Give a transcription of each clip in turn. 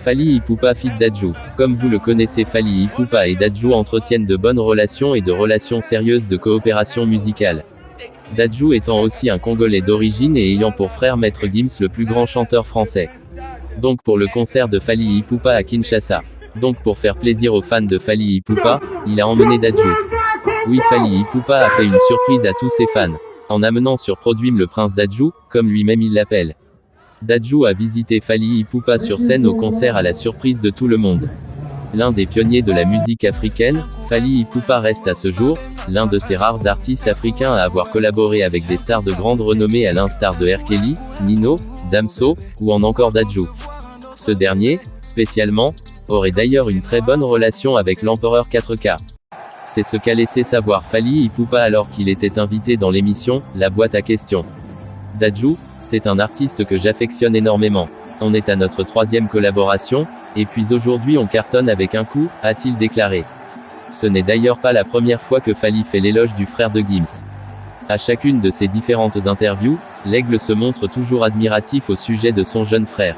Fally Ipupa feat. Dadju. Comme vous le connaissez, Fally Ipupa et Dadju entretiennent de bonnes relations et de relations sérieuses de coopération musicale. Dadju étant aussi un Congolais d'origine et ayant pour frère Maître Gims, le plus grand chanteur français. Donc pour le concert de Fally Ipupa à Kinshasa. Donc pour faire plaisir aux fans de Fally Ipupa, il a emmené Dadju. Oui, Fally Ipupa a fait une surprise à tous ses fans, en amenant sur Produim le prince Dadju, comme lui-même il l'appelle. Dadju a visité Fally Ipupa sur scène au concert à la surprise de tout le monde. L'un des pionniers de la musique africaine, Fally Ipupa reste à ce jour, l'un de ces rares artistes africains à avoir collaboré avec des stars de grande renommée à l'instar de R. Kelly, Nino, Damso, ou en encore Dadju. Ce dernier, spécialement, aurait d'ailleurs une très bonne relation avec l'empereur 4K. C'est ce qu'a laissé savoir Fally Ipupa alors qu'il était invité dans l'émission « La boîte à questions ». Dadju, c'est un artiste que j'affectionne énormément. On est à notre 3e collaboration, et puis aujourd'hui on cartonne avec un coup, a-t-il déclaré. Ce n'est d'ailleurs pas la première fois que Fally fait l'éloge du frère de Gims. À chacune de ses différentes interviews, l'aigle se montre toujours admiratif au sujet de son jeune frère.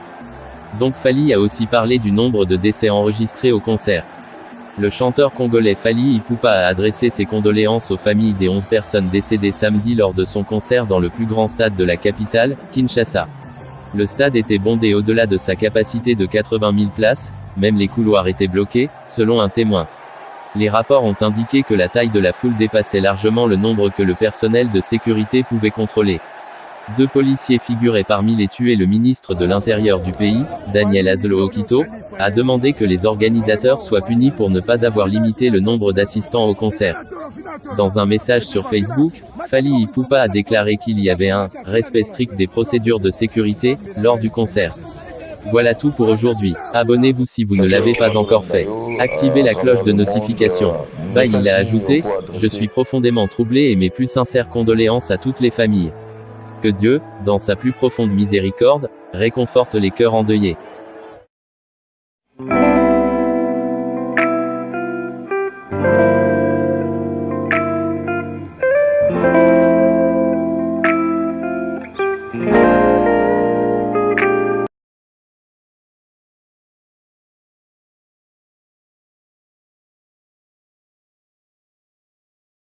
Donc Fally a aussi parlé du nombre de décès enregistrés au concert. Le chanteur congolais Fally Ipupa a adressé ses condoléances aux familles des 11 personnes décédées samedi lors de son concert dans le plus grand stade de la capitale, Kinshasa. Le stade était bondé au-delà de sa capacité de 80 000 places, même les couloirs étaient bloqués, selon un témoin. Les rapports ont indiqué que la taille de la foule dépassait largement le nombre que le personnel de sécurité pouvait contrôler. 2 policiers figuraient parmi les tués. Le ministre de l'Intérieur du pays, Daniel Azolo-Okito, a demandé que les organisateurs soient punis pour ne pas avoir limité le nombre d'assistants au concert. Dans un message sur Facebook, Fally Ipupa a déclaré qu'il y avait un « respect strict des procédures de sécurité » lors du concert. Voilà tout pour aujourd'hui. Abonnez-vous si vous ne l'avez pas encore fait. Activez la cloche de notification. Il a ajouté « Je suis profondément troublé et mes plus sincères condoléances à toutes les familles. Que Dieu, dans sa plus profonde miséricorde, réconforte les cœurs endeuillés. »